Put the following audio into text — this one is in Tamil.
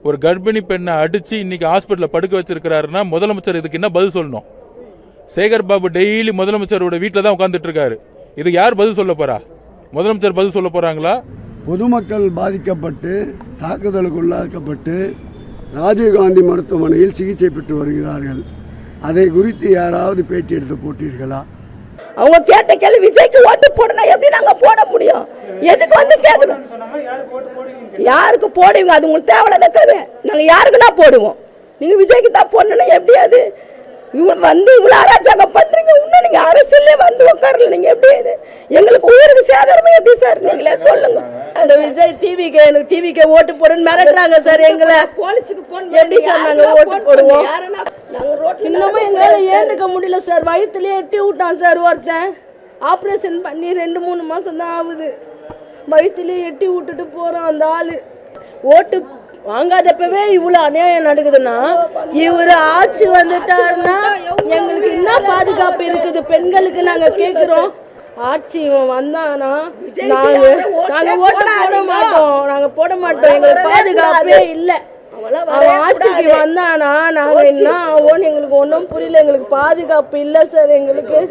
ஒரு கர்ப்பிணி பெண்ணை அடிச்சு இன்னைக்கு ஹாஸ்பிட்டல்ல படுக்க வச்சிருக்கிறாருன்னா முதலமைச்சர் இதுக்கு என்ன பதில் சொல்லணும்? சேகர் பாபு டெய்லி முதலமைச்சரோட வீட்டில் தான் உட்கார்ந்துட்டு இருக்காரு. இதுக்கு யார் பதில் சொல்ல போறா? முதலமைச்சர் பதில் சொல்ல போறாங்களா? பொதுமக்கள் பாதிக்கப்பட்டு தாக்குதலுக்கு உள்ளாக்கப்பட்டு ராஜீவ்காந்தி மருத்துவமனையில் சிகிச்சை பெற்று வருகிறார்கள். அதை குறித்து யாராவது பேட்டி எடுத்து போட்டீர்களா? அவங்க கேட்ட கேள்வி விஜய்க்கு ஓட்டு போடணும், எப்படி நாங்க போட முடியும்? எதுக்கு வந்து கேட்கணும்? யாருக்கு போடுவீங்க? அது உங்களுக்கு தேவையில்ல கதை. நாங்க யாருக்குன்னா போடுவோம். நீங்க விஜய்க்கு தான் போடணும். எப்படி அது வந்து இவ்வளவு அராஜகம் பண்றீங்க? இன்னும் நீங்க அரசியலே வந்து உட்காரல. நீங்க எப்படி இது எங்களுக்கு உயிருக்கு சேதாரமே எப்படி சார்? நீங்களே சொல்லுங்க. அந்த விஜய் டிவிக்கு எனக்கு டிவிக்கு ஓட்டு போடுன்னு மிரட்டுறாங்க சார். எங்களை போலீஸுக்கு போன் எப்படி சார் நாங்க ஓட்டு போடுவோம்? இன்னமும் எங்களால ஏந்துக்க முடியல சார். வயிற்றுலயே எட்டி விட்டான் சார் ஒருத்தன். ஆப்ரேஷன் பண்ணி 2-3 மாசம் தான் ஆகுது. வயிற்றுலயே எட்டி விட்டுட்டு போறான் அந்த ஆளு. ஓட்டு வாங்காதப்பவே இவ்வளவு அநியாயம் நடக்குதுன்னா இவரு ஆட்சி வந்துட்டாருன்னா எங்களுக்கு என்ன பாதுகாப்பு இருக்குது? பெண்களுக்கு நாங்க கேக்குறோம். ஆட்சி வந்தானா நாங்க ஓட்டு போட மாட்டோம். எங்களுக்கு பாதுகாப்பே இல்லை. அவன் ஆட்சிக்கு வந்தானா நாங்க என்ன ஆவோன்னு எங்களுக்கு ஒன்றும் புரியல. எங்களுக்கு பாதுகாப்பு இல்லை சார். எங்களுக்கு